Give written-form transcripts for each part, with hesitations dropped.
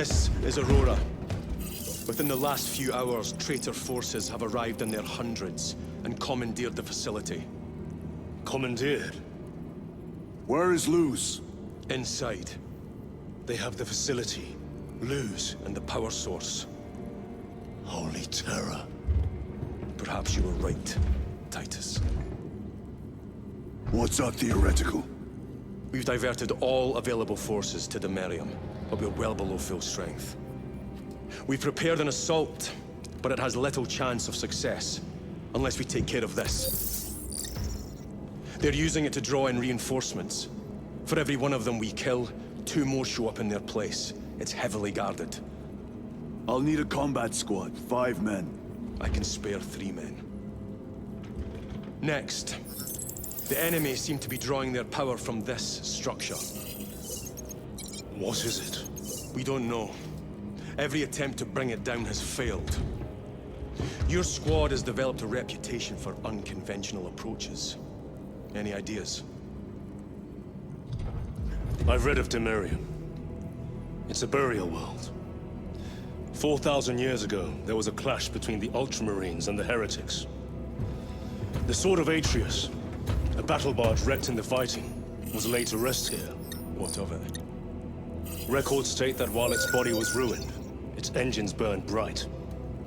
This is Aurora. Within the last few hours, traitor forces have arrived in their hundreds and commandeered the facility. Commandeered? Where is Luz? Inside. They have the facility, Luz, and the power source. Holy terror. Perhaps you were right, Titus. What's that theoretical? We've diverted all available forces to Demerium, but we're well below full strength. We've prepared an assault, but it has little chance of success, unless we take care of this. They're using it to draw in reinforcements. For every one of them we kill, 2 more show up in their place. It's heavily guarded. I'll need a combat squad, 5 men. I can spare 3 men. Next, the enemy seem to be drawing their power from this structure. What is it? We don't know. Every attempt to bring it down has failed. Your squad has developed a reputation for unconventional approaches. Any ideas? I've read of Demerium. It's a burial world. 4,000 years ago, there was a clash between the Ultramarines and the Heretics. The Sword of Atreus, a battle barge wrecked in the fighting, was laid to rest here. What of it? Records state that while its body was ruined, its engines burned bright,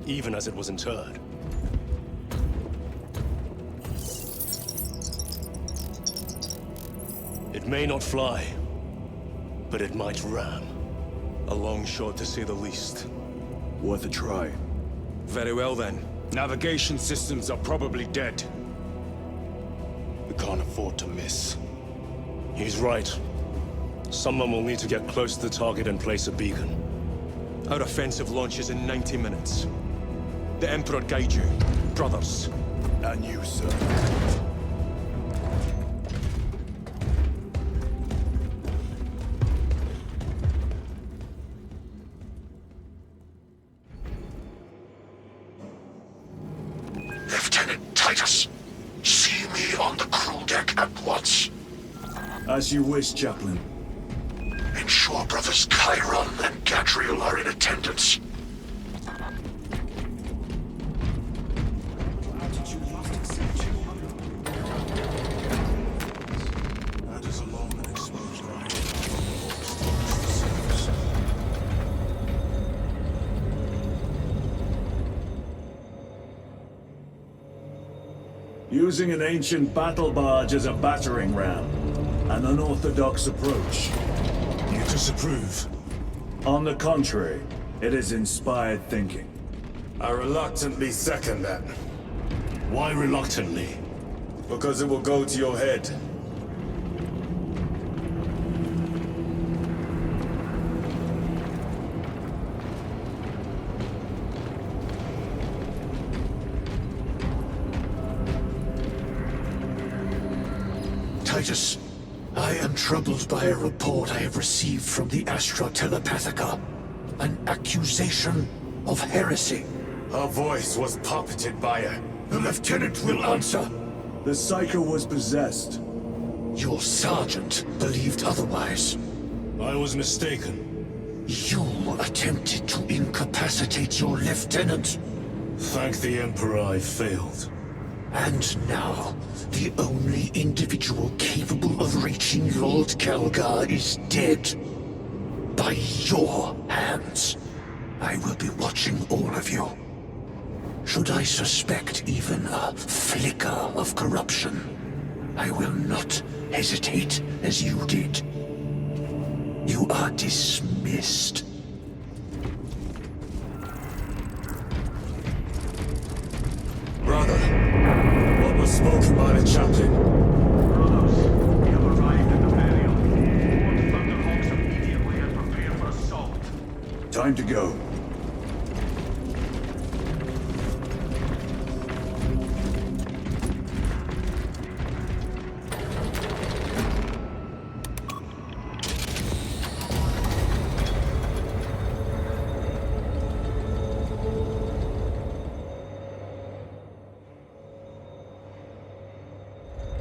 even as it was interred. It may not fly, but it might ram. A long shot to say the least. Worth a try. Very well then. Navigation systems are probably dead. We can't afford to miss. He's right. Someone will need to get close to the target and place a beacon. Our offensive launches in 90 minutes. The Emperor guide you, brothers. And you, sir. Lieutenant Titus, see me on the crew deck at once. As you wish, Chaplain. Ensure brothers Chiron and Gadriel are in attendance. That is alone an exposure. Using an ancient battle barge as a battering ram. An unorthodox approach. You disapprove? On the contrary, it is inspired thinking. I reluctantly second that, Why reluctantly? because it will go to your head. Titus, I am troubled by a report I have received from the Astra Telepathica. An accusation of heresy. Her voice was puppeted by her. The lieutenant will answer. The Psycho was possessed. Your sergeant believed otherwise. I was mistaken. You attempted to incapacitate your lieutenant. Thank the Emperor I failed. And now, the only individual capable of reaching Lord Kelgar is dead. By your hands. I will be watching all of you. Should I suspect even a flicker of corruption, I will not hesitate as you did. You are dismissed. Brother, what was spoken by the chaplain? Brothers, we have arrived at the burial. Board Thunderhawks immediately and prepare for assault. Time to go.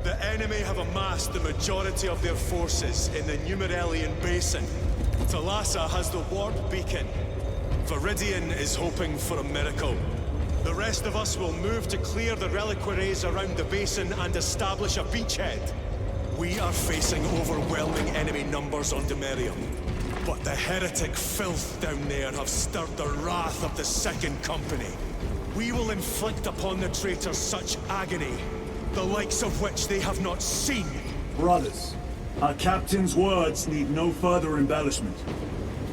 The enemy have amassed the majority of their forces in the Numeralian Basin. Thalassa has the warp beacon. Viridian is hoping for a miracle. The rest of us will move to clear the reliquaries around the basin and establish a beachhead. We are facing overwhelming enemy numbers on Demerium. But the heretic filth down there have stirred the wrath of the Second Company. We will inflict upon the traitors such agony, the likes of which they have not seen. Brothers, our captain's words need no further embellishment.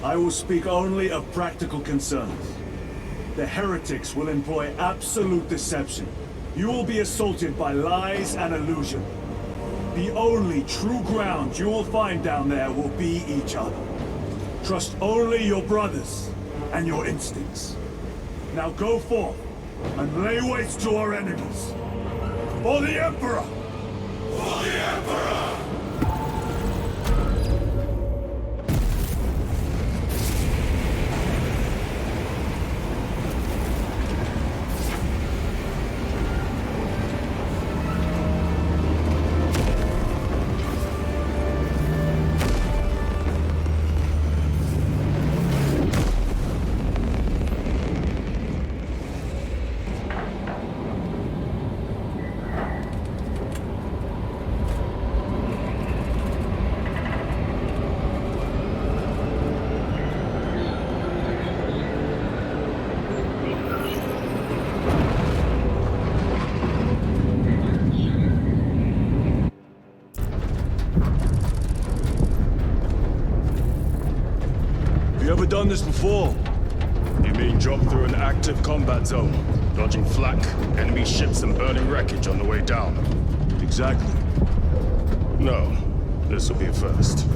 I will speak only of practical concerns. The heretics will employ absolute deception. You will be assaulted by lies and illusion. The only true ground you will find down there will be each other. Trust only your brothers and your instincts. Now go forth and lay waste to our enemies. For the Emperor! For the Emperor! Done this before. You mean drop through an active combat zone, dodging flak, enemy ships and burning wreckage on the way down? Exactly. No, this will be a first.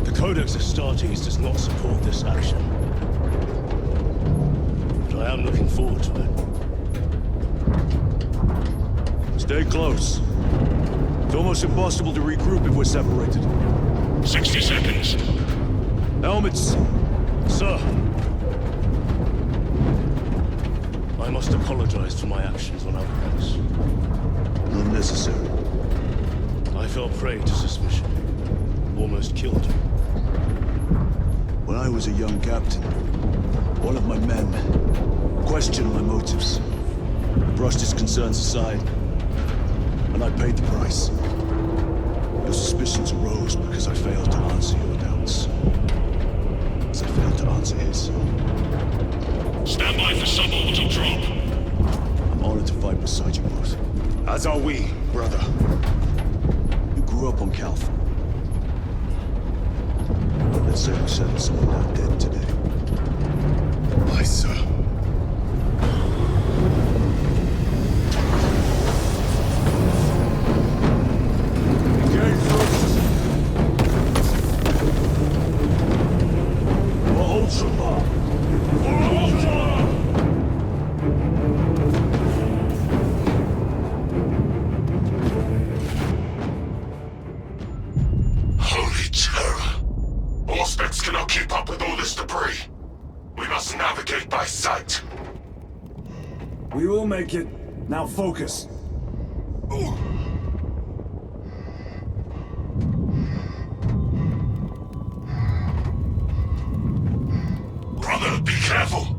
The Codex Astartes does not support this action. But I am looking forward to it. Stay close. It's almost impossible to regroup if we're separated. 60 seconds. Helmets! Sir! I must apologize for my actions on Outposts. Unnecessary. I fell prey to suspicion. Almost killed you. When I was a young captain, one of my men questioned my motives. Brushed his concerns aside, and I paid the price. Your suspicions arose because I failed to answer your doubts. As I failed to answer his. Stand by for suborbital drop. I'm honored to fight beside you both. As are we, brother. You grew up on Calth. But let's say we settled someone down dead today. Aye, sir. Holy terror! Auspex cannot keep up with all this debris. We must navigate by sight. We will make it. Now focus. Brother, be careful!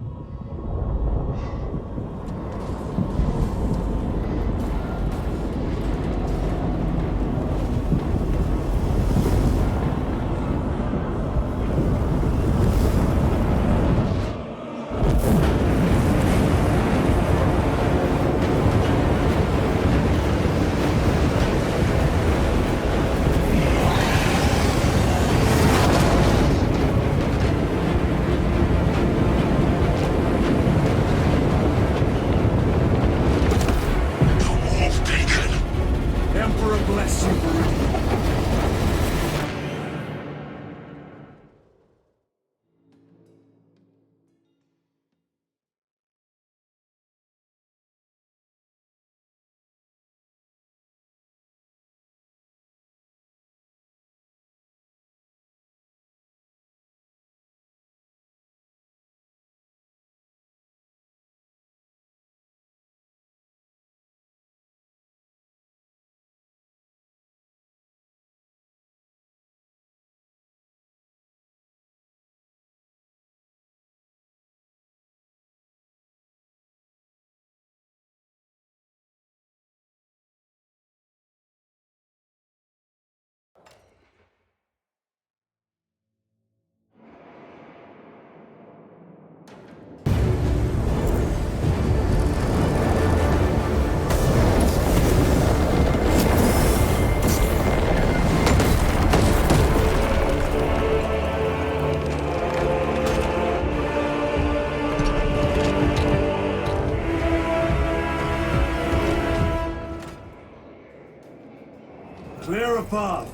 path.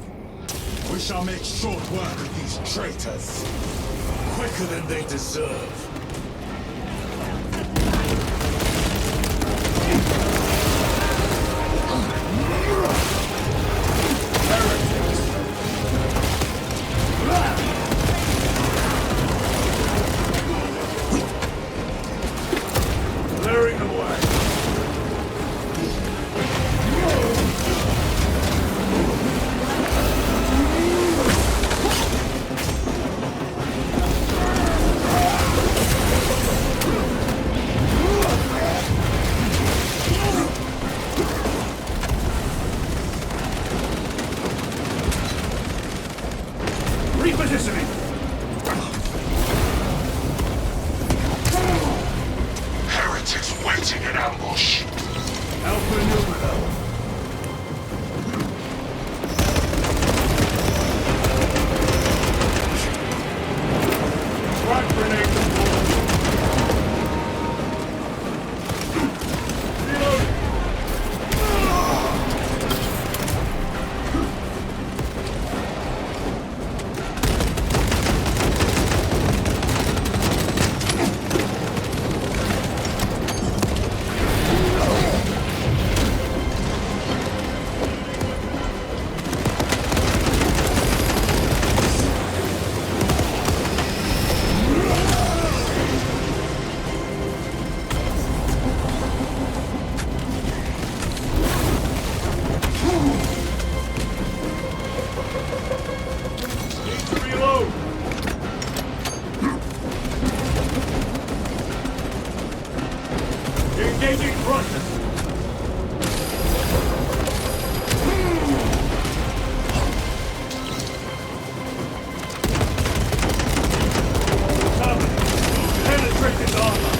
We shall make short work of these traitors. Quicker than they deserve. Clearing the way. Repositioning! Heretics waiting in ambush. Alpha Numero. Front grenade deployed. Reload! Need to reload! Engaging thrusters! Cover! Penetrate his armor!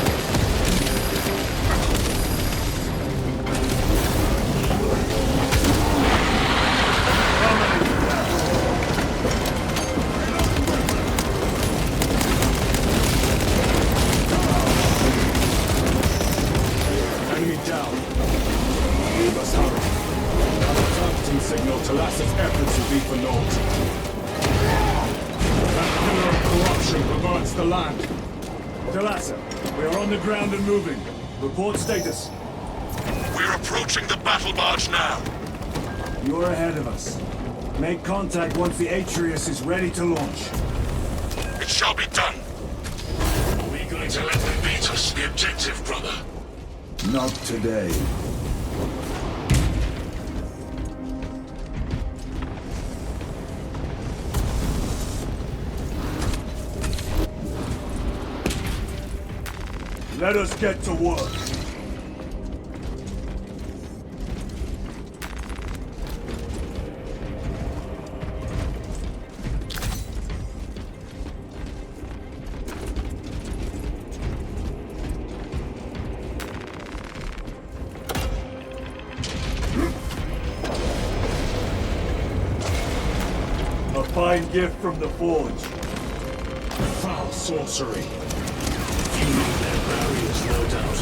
Enemy down. We must hurry. Our targeting signal to Lasse's efforts will be for naught. That pillar of corruption perverts the land. Talassa, we are on the ground and moving. Report status. We're approaching the battle barge now. You're ahead of us. Make contact once the Atreus is ready to launch. It shall be done. Are we going to let them beat us to the objective, brother? Not today. Let us get to work. A fine gift from the Forge. Foul sorcery. Fueling their barriers, no doubt.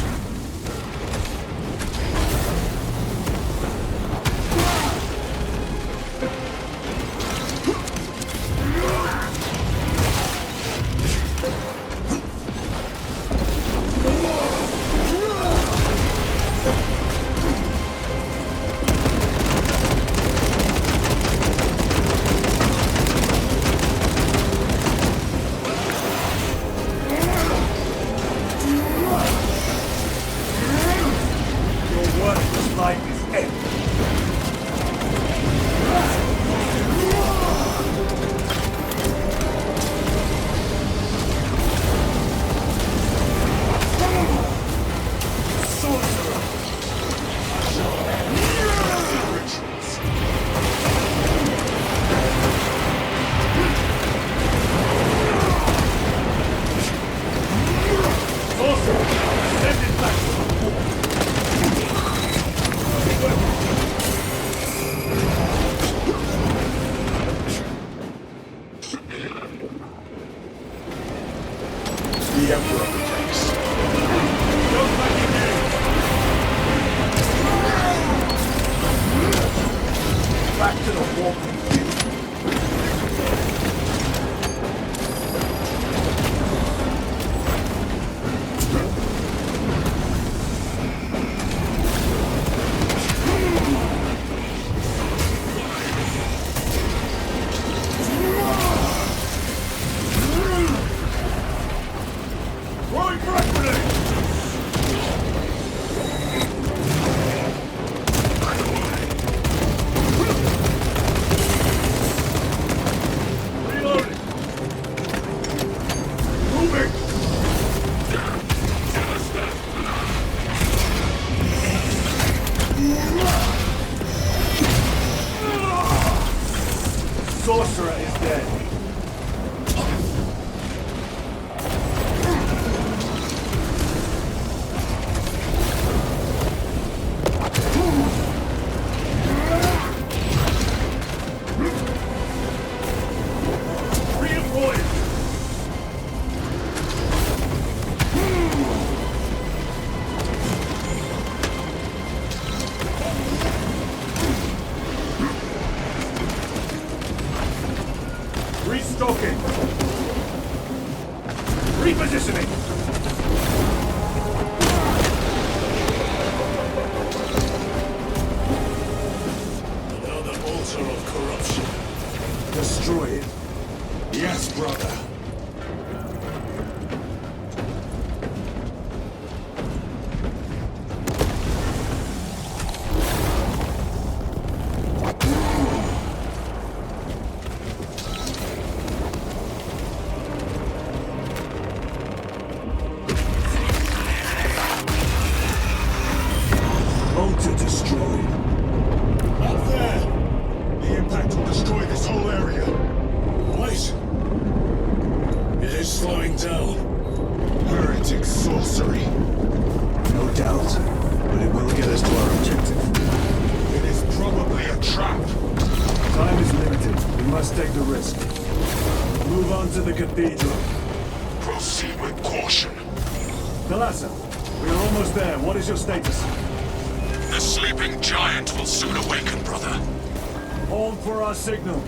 The Emperor protects. Don't let him in! back to the walking field. Sorcerer is dead. Restocking. Repositioning. Another altar of corruption. Destroy it. Yes, brother. Altar destroyed. Up there! The impact will destroy this whole area. Wait! It is slowing down. Heretic sorcery. No doubt. But it will get us to our objective. It is probably a trap. Time is limited. We must take the risk. Move on to the cathedral. Proceed with caution. Thalassa, we are almost there. What is your status? The sleeping giant will soon awaken, brother. Hold for our signal.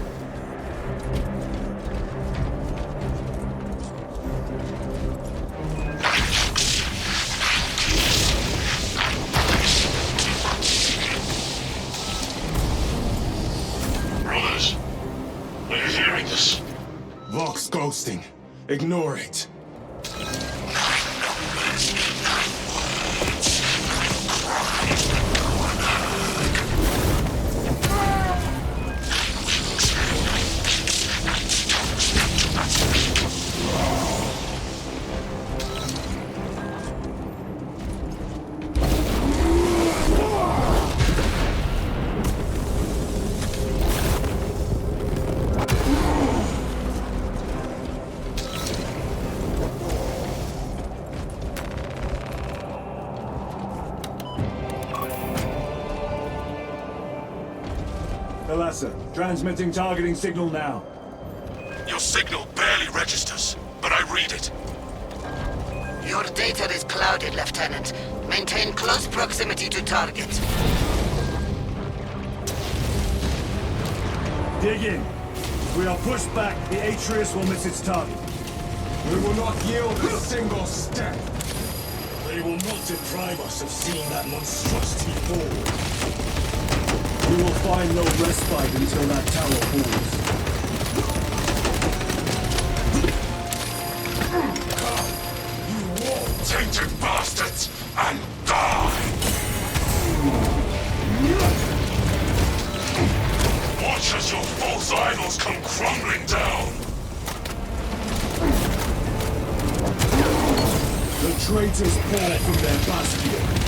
Brothers, are you hearing this? Vox ghosting. Ignore it. Thalassa, transmitting targeting signal now. Your signal barely registers, but I read it. Your data is clouded, Lieutenant. Maintain close proximity to target. Dig in. If we are pushed back, the Atreus will miss its target. We will not yield a single step. They will not deprive us of seeing that monstrosity fall. We will find no respite until that tower falls. You walk, tainted bastards, and die! Watch as your false idols come crumbling down! The traitors pour from their bastion.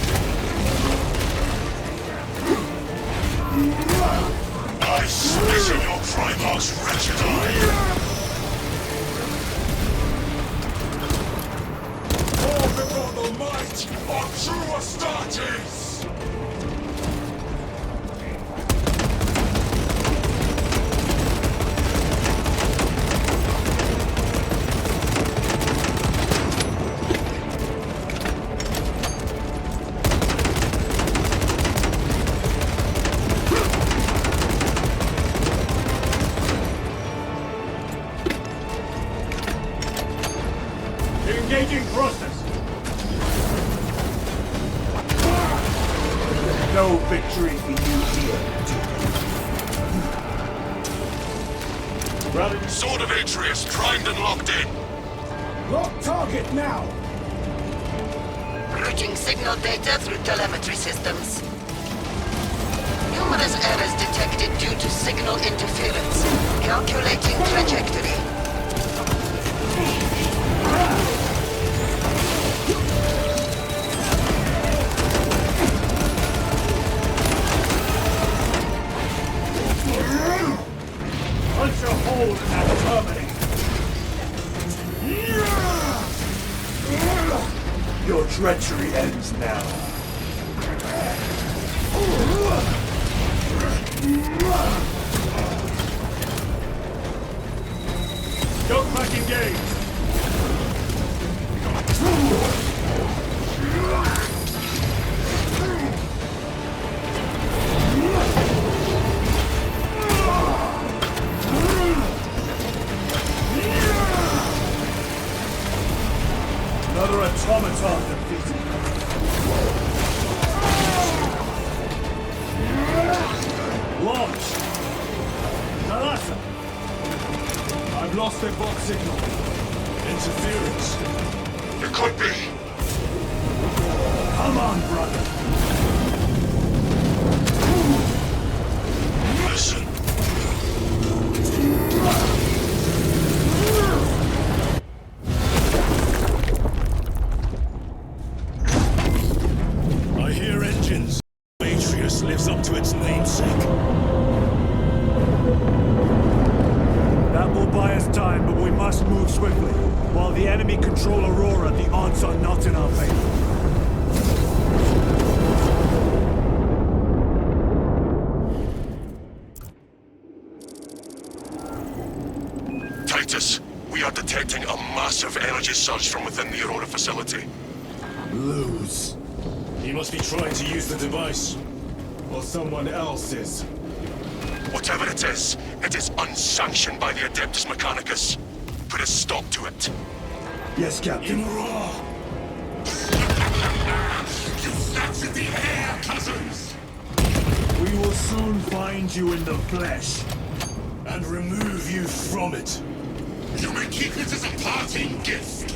I spit in your Primarch's wretched eye! All before the might of true Astartes! thrusters! No victory for you here, Duke. Sword of Atreus primed and locked in. Lock target now! Routing signal data through telemetry systems. Numerous errors detected due to signal interference. Calculating trajectory. Punch a hole in that terminal! Your treachery ends now. Don't back engage! Another automaton defeated. Launch! Nalasa! I've lost their box signal. Interference. It could be. Come on, brother! Listen. I hear engines. Atreus lives up to its namesake. That will buy us time, but we must move swiftly. While the enemy control Aurora, the odds are not in our favor. Titus, we are detecting a massive energy surge from within the Aurora facility. Lose. He must be trying to use the device. Or someone else is. Whatever it is unsanctioned by the Adeptus Mechanicus. Put a stop to it. Yes, Captain. You snatched in the air, cousins! We will soon find you in the flesh. And remove you from it. You may keep it as a parting gift.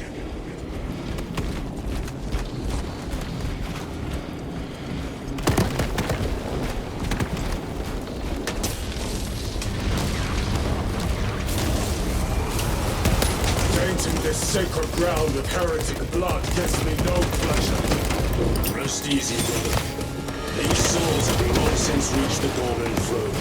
Tainting this sacred ground with heretic blood gives me no pleasure. Rest easy, brother. These souls have long since reached the Golden Throne.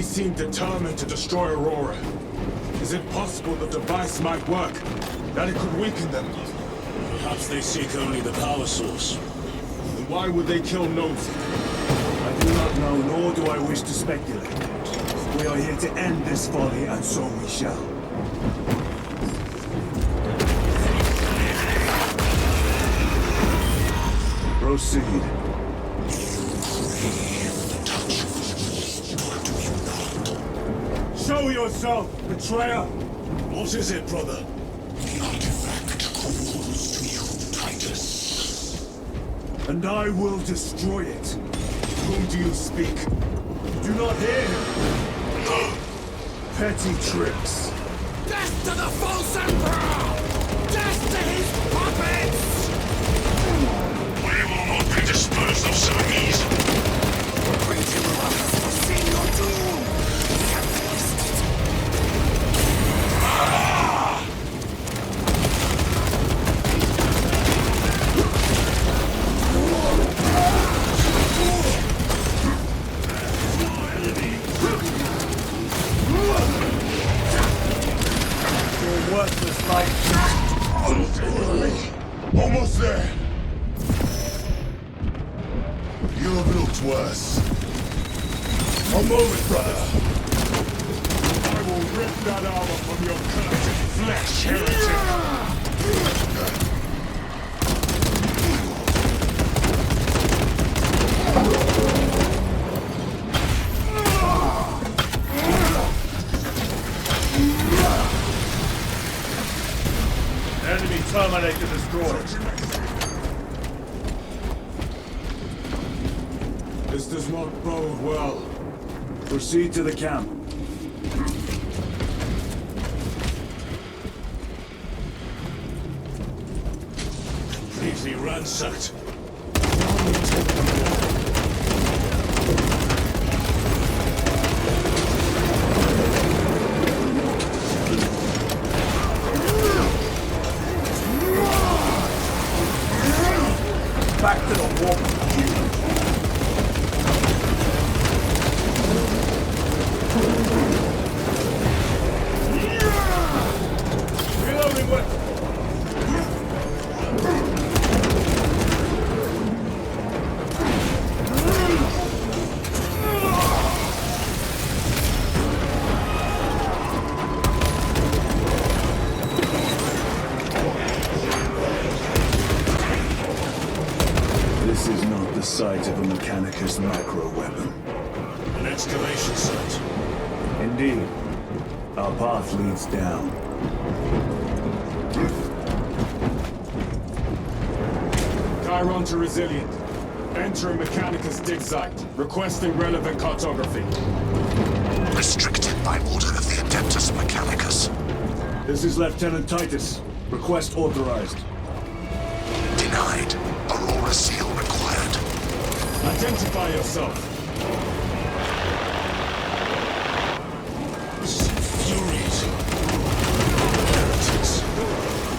seem determined to destroy Aurora. Is it possible the device might work? That it could weaken them? Perhaps they seek only the power source. Then why would they kill Nosy? I do not know, nor do I wish to speculate. We are here to end this folly, and so we shall. Proceed. Show yourself, betrayer! What is it, brother? The artifact calls to you, Titus. And I will destroy it. Whom do you speak? Do not hear him. Petty tricks. Death to the false emperor! Death to his puppets! We will not be disposed of so easily. Great Emperor has foreseen your doom. We have witnessed it. Your worthless life. Almost there! You have looked worse. A moment, brother. I will rip that armor from your cursed flesh, heretic! Enemy Terminator destroyed. This does not bode well. Proceed to the camp. Completely ransacked. Back to the war. Reloading weapon. This is not the site of a Mechanicus macro weapon. An excavation site. Indeed. Our path leads down. Chiron to Resilient. Entering Mechanicus dig site. Requesting relevant cartography. Restricted by order of the Adeptus Mechanicus. This is Lieutenant Titus. Request authorized. Denied. Aurora seal required. Identify yourself. This is infuriating. Heretics.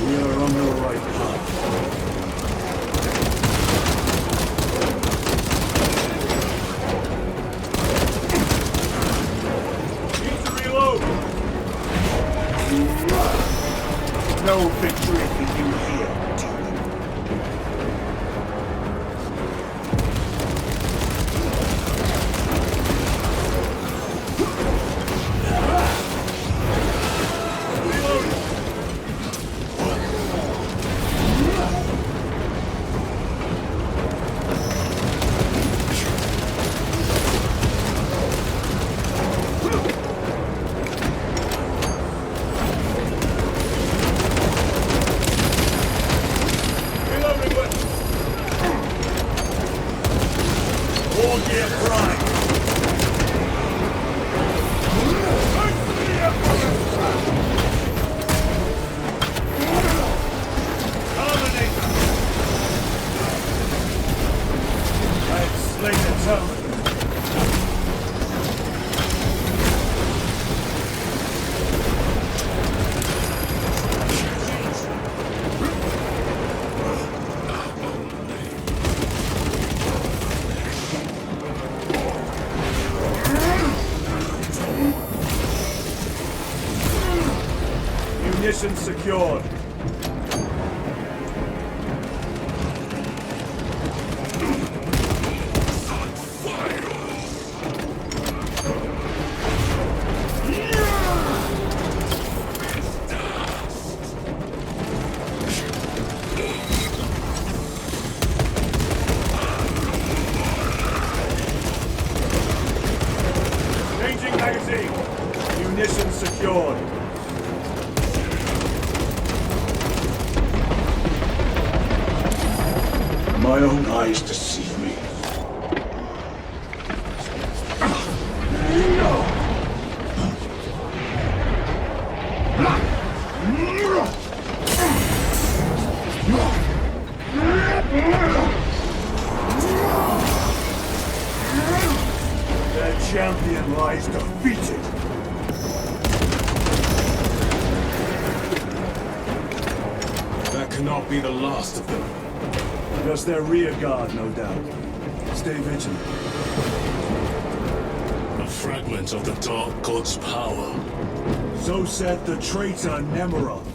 We are on the right path. Need to reload! No victory for you here. Munitions secured. Changing magazine. Munitions secured. My own eyes deceive me. Their champion lies defeated. That cannot be the last of them. Just their rear guard, no doubt. Stay vigilant. A fragment of the Dark God's power. So said the traitor Nemeroth.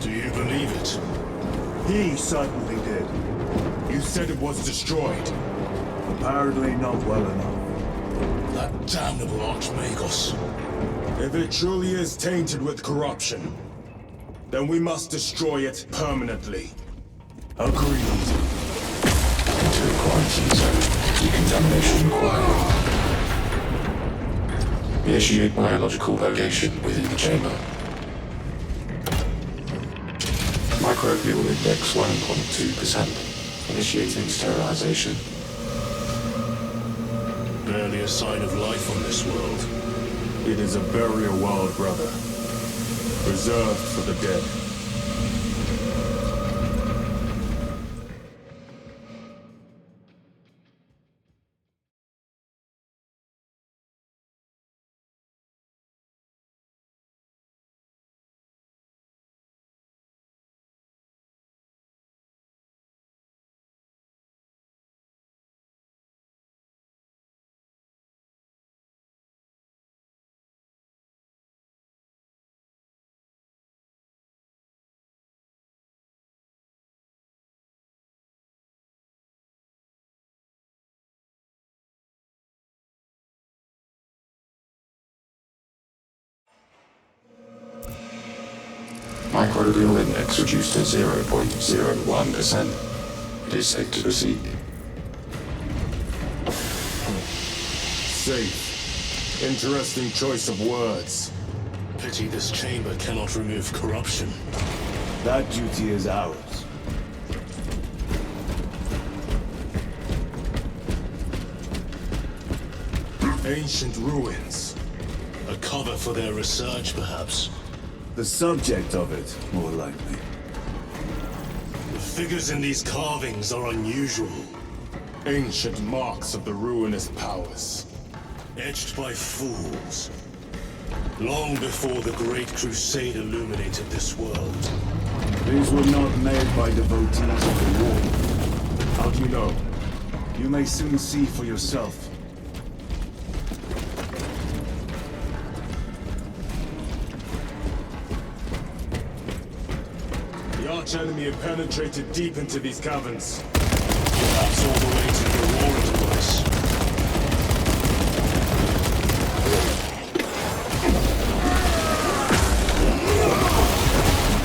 Do you believe it? He certainly did. You said it was destroyed. Apparently not well enough. That damnable Archmagos. If it truly is tainted with corruption, then we must destroy it permanently. Agreed. To the quarantine zone. Decontamination required. Initiate biological purgation within the chamber. Microbial index 1.2%. Initiating sterilization. Barely a sign of life on this world. It is a burial world, brother. Reserved for the dead. Microbial index reduced to 0.01%. It is safe to proceed. Safe. Interesting choice of words. Pity this chamber cannot remove corruption. That duty is ours. Ancient ruins. A cover for their research, perhaps. The subject of it, more likely. The figures in these carvings are unusual. Ancient marks of the ruinous powers. Etched by fools. Long before the Great Crusade illuminated this world. These were not made by devotees of the war. How do you know? You may soon see for yourself. The arch-enemy had penetrated deep into these caverns. Perhaps all the way to the Aurora device.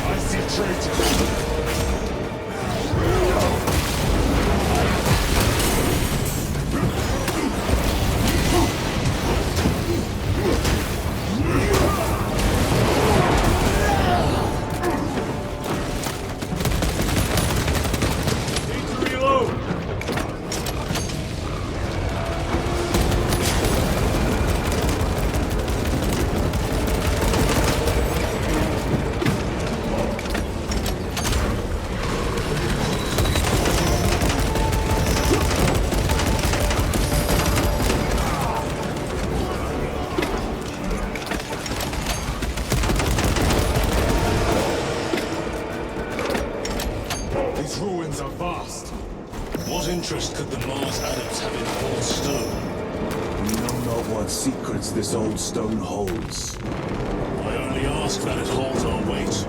I see traitors. What interest could the Mars adepts have in old stone? We know not what secrets this old stone holds. I only ask that it holds our weight.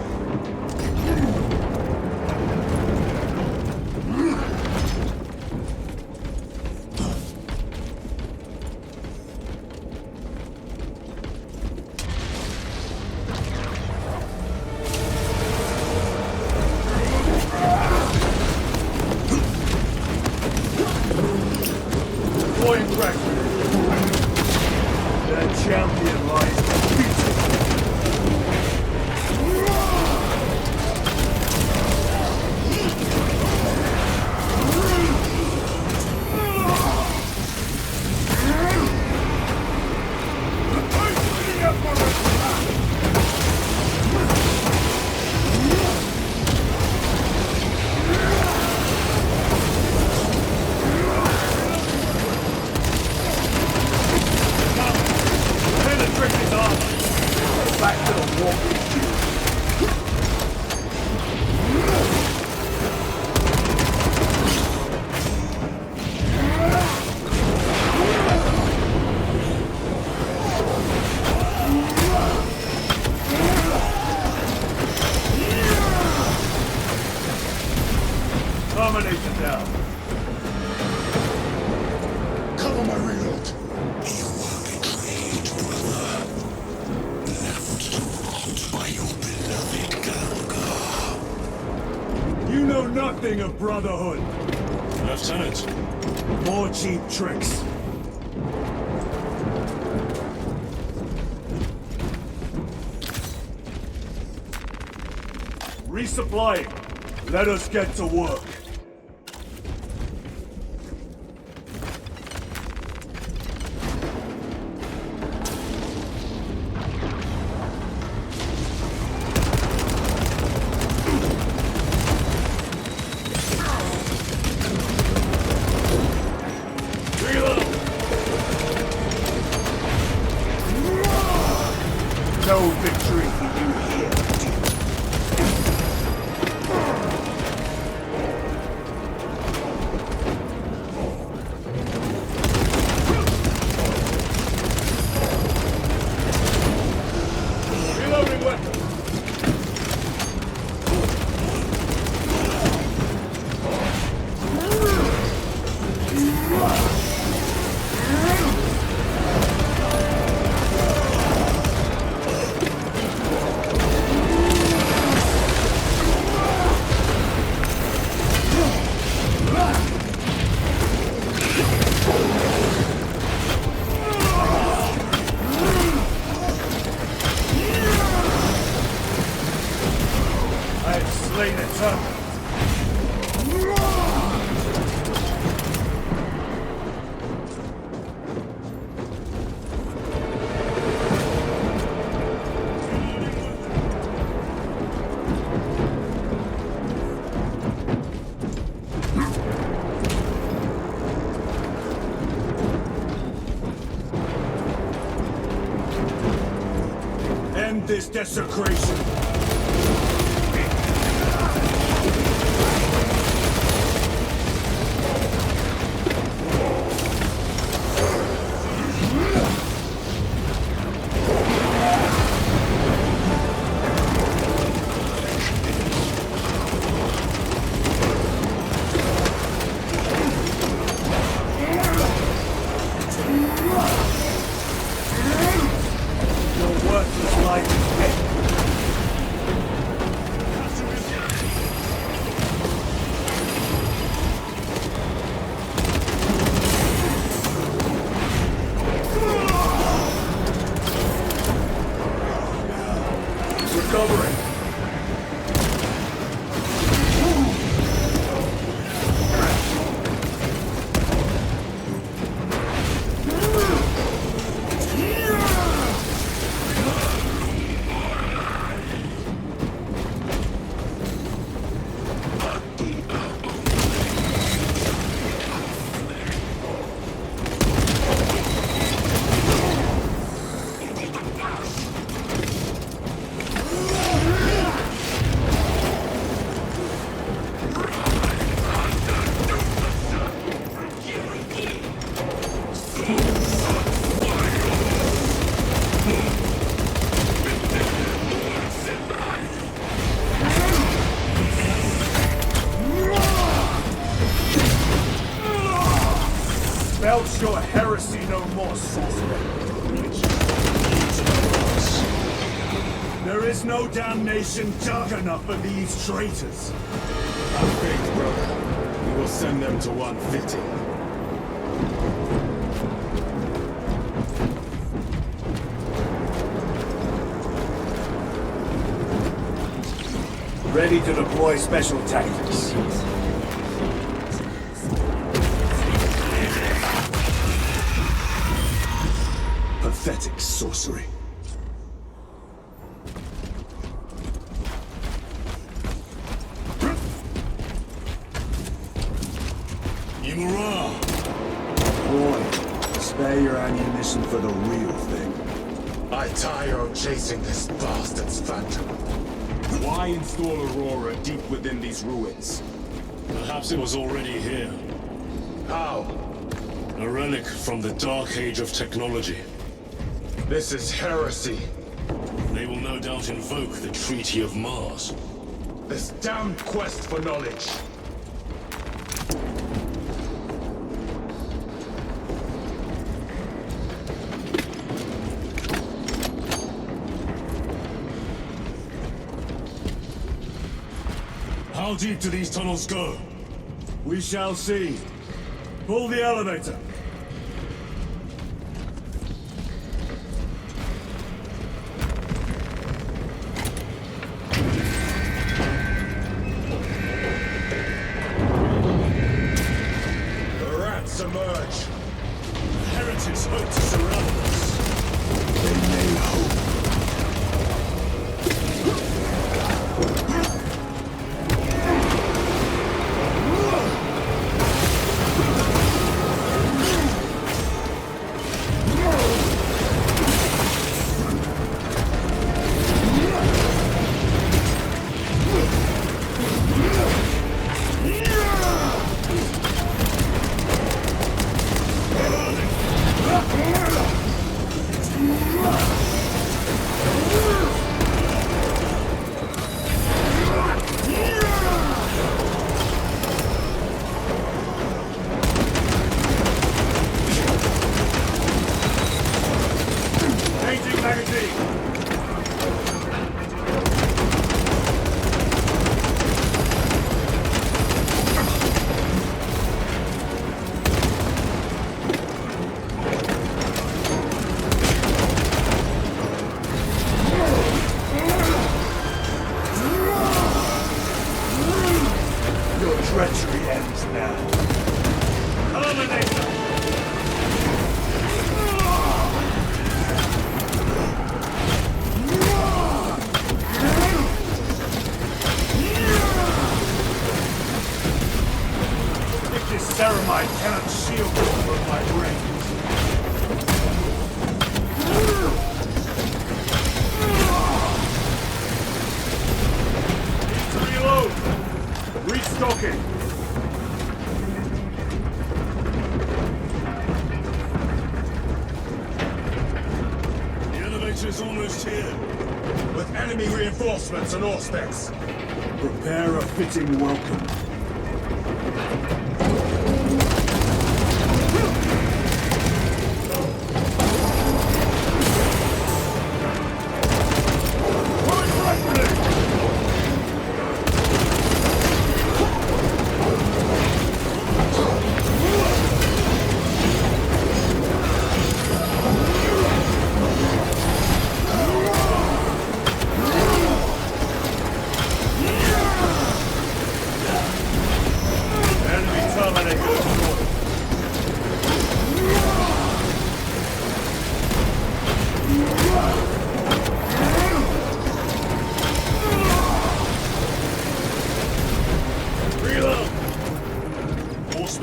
back to the walking field. Terminator down. Cover my reload. You are betrayed, brother. Left by your beloved Galga. You know nothing of Brotherhood. Lieutenant, More cheap tricks. Resupplying. Let us get to work. No victory for you here. Reloading weapon. I have slain a terminal. End this desecration. Your worthless life is dead. Recovering. Belch your heresy no more, sorcerer. There is no damnation dark enough for these traitors. Have faith, brother. We will send them to one fitting. Ready to deploy special tactics. Pathetic sorcery. Imura! Boy, spare your ammunition for the real thing. Aye, tire of chasing this bastard's phantom. Why install Aurora deep within these ruins? Perhaps it was already here. How? A relic from the Dark Age of technology. This is heresy. They will no doubt invoke the Treaty of Mars. This damned quest for knowledge. How deep do these tunnels go? We shall see. Pull the elevator. The rats emerge. The heretics hope to surround us. They may hope. Ceramide cannot shield me from my brains. Need to reload. Restocking. The elevator's almost here. With enemy reinforcements and auspex. Prepare a fitting welcome.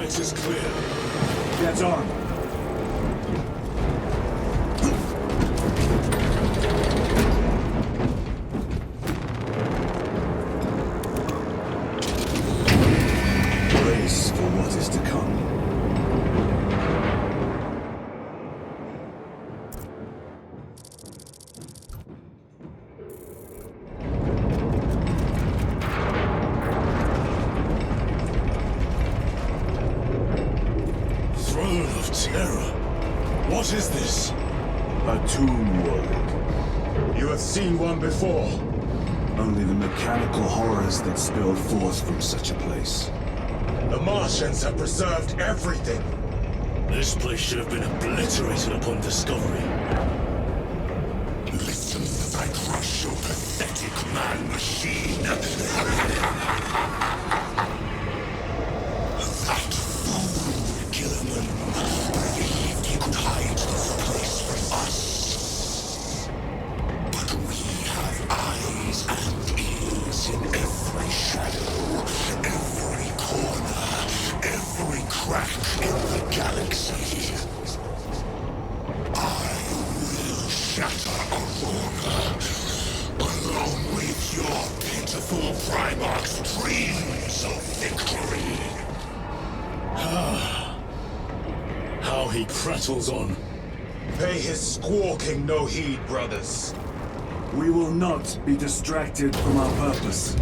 Is clear. Get on. Brace for what is to come. What is this? A tomb world. You have seen one before. Only the mechanical horrors that spilled forth from such a place. The Martians have preserved everything. This place should have been obliterated upon discovery. Listen as I crush your pathetic man-machine. That fool, Gilliman, believed he could hide this place from us. But we have eyes and ears in every shadow, every corner, every crack in the galaxy. I will shatter full Primarch's dreams of victory. How he prattles on. Pay his squawking no heed, brothers. We will not be distracted from our purpose. The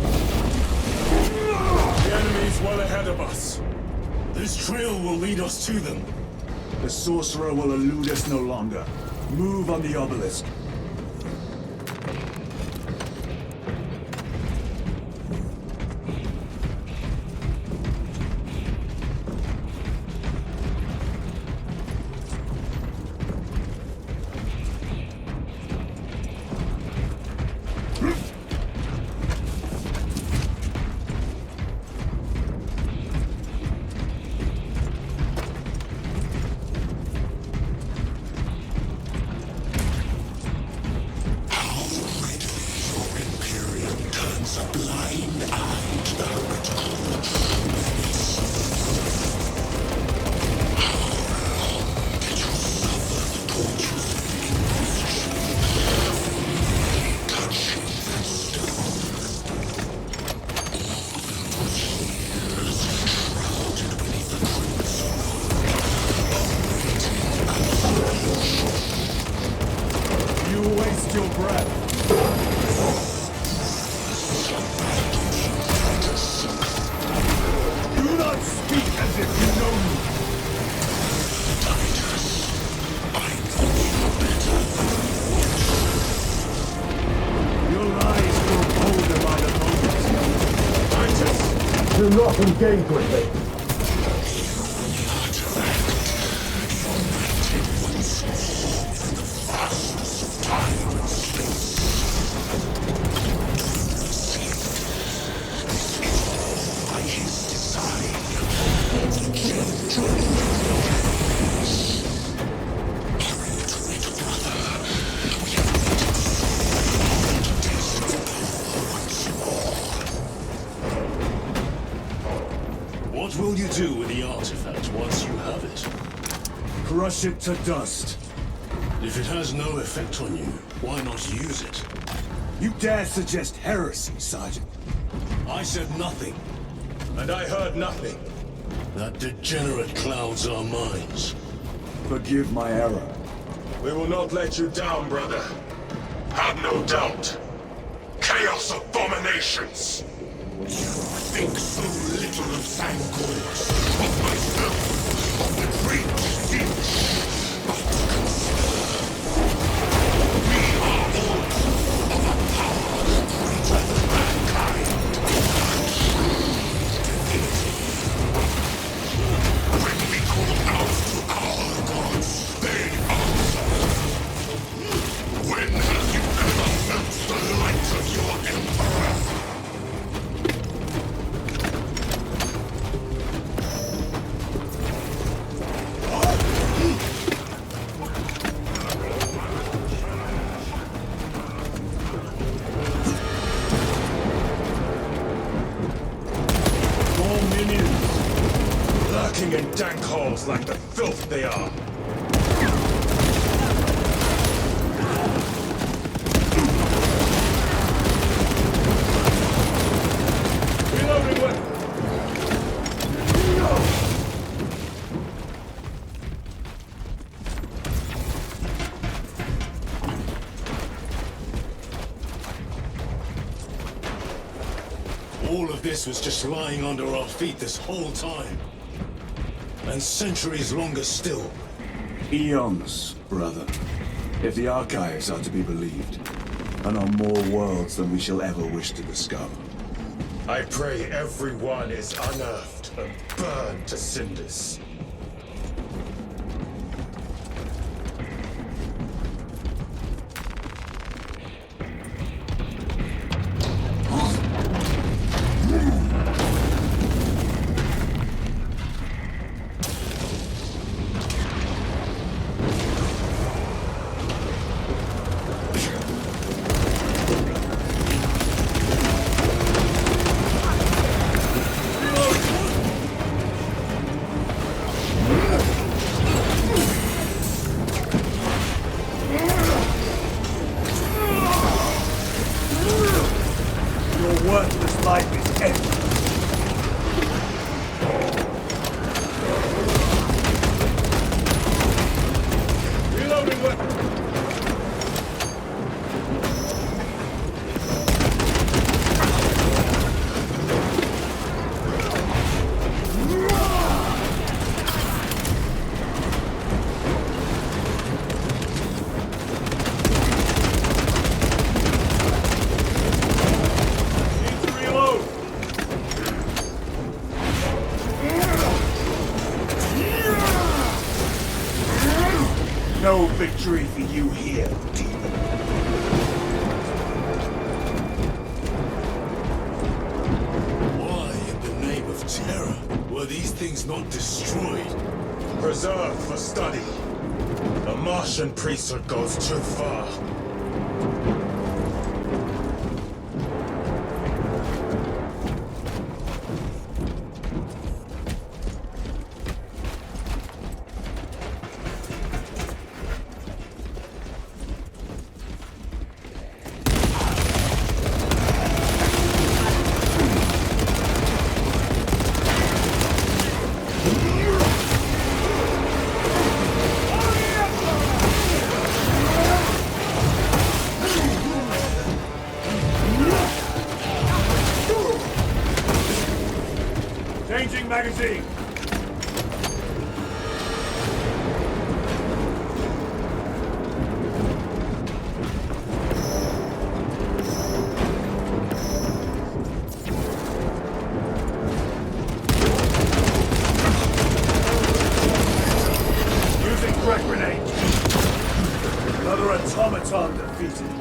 enemy's well ahead of us. This trail will lead us to them. The sorcerer will elude us no longer. Move on the obelisk. Do not engage with me. What will you do with the artifact once you have it? Crush it to dust. If it has no effect on you, why not use it? You dare suggest heresy, Sergeant? I said nothing. And I heard nothing. That degenerate clouds our minds. Forgive my error. We will not let you down, brother. Have no doubt. Chaos abominations! You think so little of Sangors, of myself, of the great siege, but we are all of a power greater than mankind. When we call out to our gods, they answer. When have you ever felt the light of your Emperor? Lurking in dank holes like the filth they are. Reloading one. All of this was just lying under our feet this whole time. And centuries longer still. Eons, brother. If the archives are to be believed. And on more worlds than we shall ever wish to discover. I pray everyone is unearthed and burned to cinders. worthless life is ended. Reloading weapon! No victory for you here, demon. Why, in the name of terror, were these things not destroyed? Preserved for study. The Martian priesthood goes too far. Changing magazine! Using crack grenade! Another automaton defeated.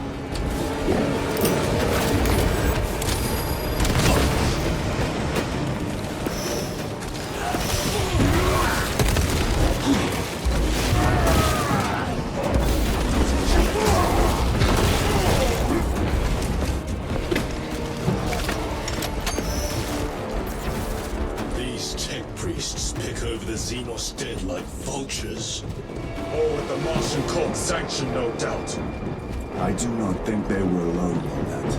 Over the Xenos dead like vultures. All with the Martian court sanction, no doubt. I do not think they were alone in that.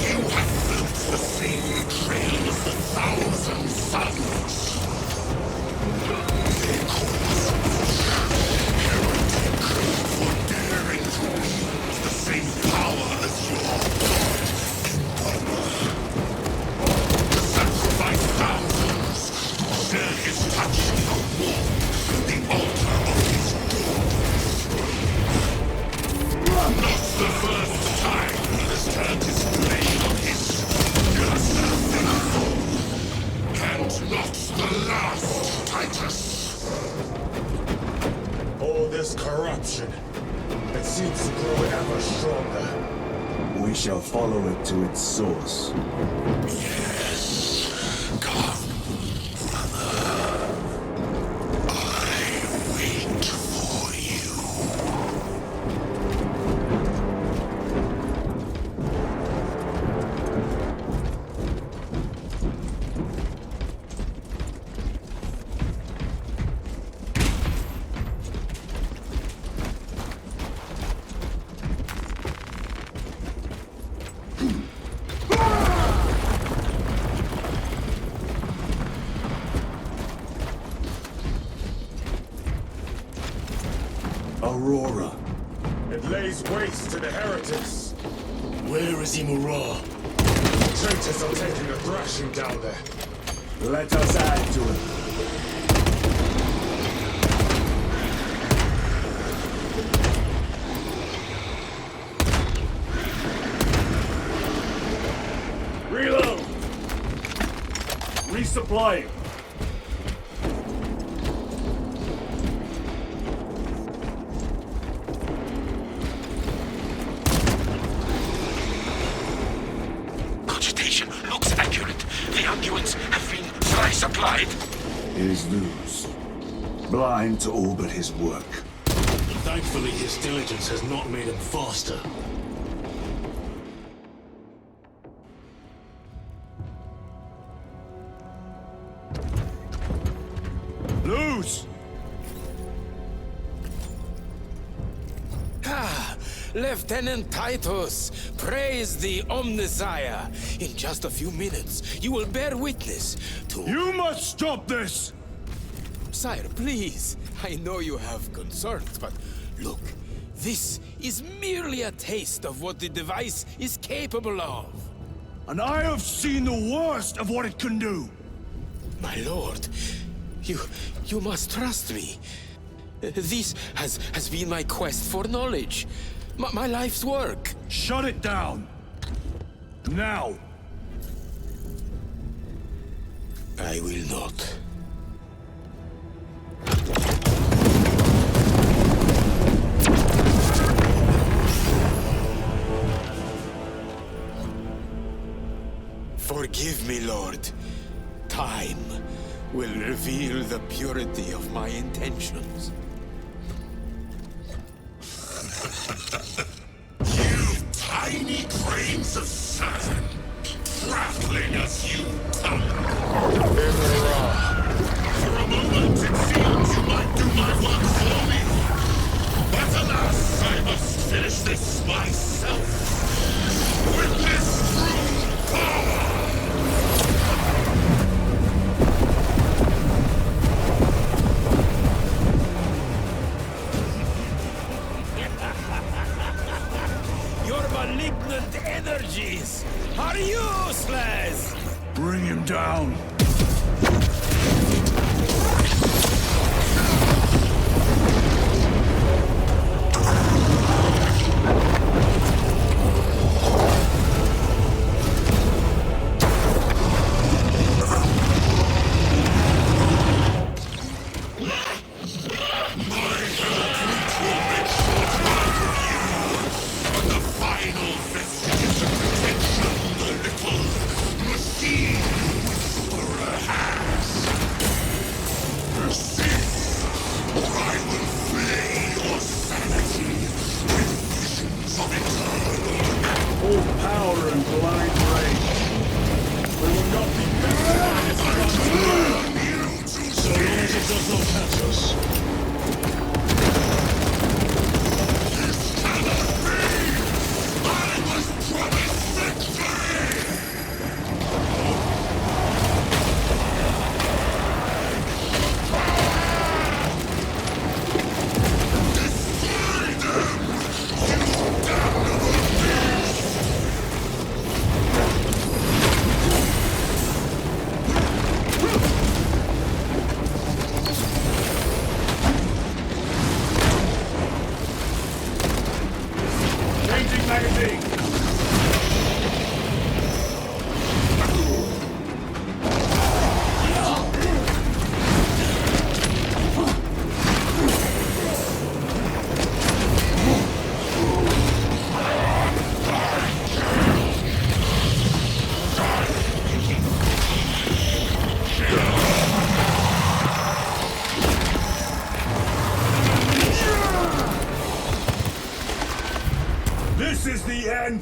You have built the same train of the thousand suns. The same power as your to sacrifice thousands, share his touching of warmth, the altar of his gold. Not the first time he has turned his blade on his faithful, and not the last, Titus. All this corruption, it seems to grow ever stronger. We shall follow it to its source. Yes, come, Mother. I wait for you. Aurora. It lays waste to the heretics. Where is Imura? Traitors are taking a thrashing down there. Let us add to it. Reload! Resupplying. Cogitation looks accurate. The unguents have been thrice applied. Is loose. Blind to all but his work. Thankfully, his diligence has not made him faster. Lose! Lieutenant Titus, praise the Omnisire. In just a few minutes, you will bear witness to... You must stop this! Sire, please. I know you have concerns, but look, this is merely a taste of what the device is capable of. And I have seen the worst of what it can do! My lord, you must trust me. This has been my quest for knowledge. My life's work. Shut it down! Now! I will not. Forgive me, Lord. Time will reveal the purity of my intentions. You tiny grains of sand, prattling as you come. For a moment it seems you might do my work for me. But alas, I must finish this myself. With this true power! Malignant energies are useless! Bring him down!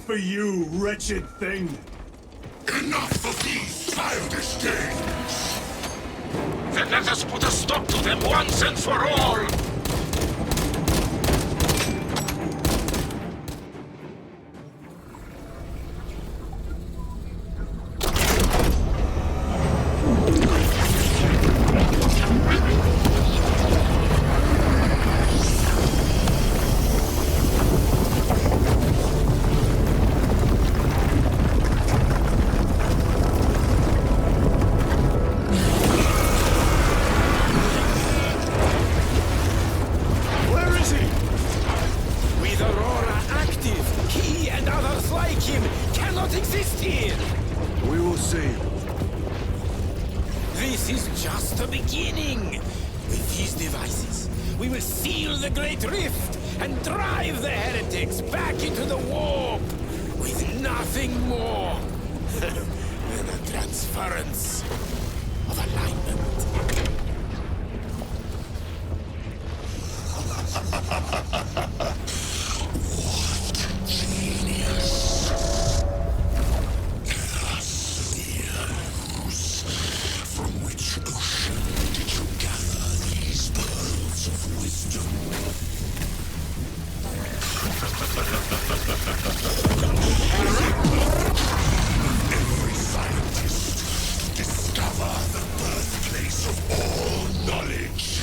For you, wretched thing! Enough of these childish games! Then let us put a stop to them once and for all! From which ocean did you gather knowledge.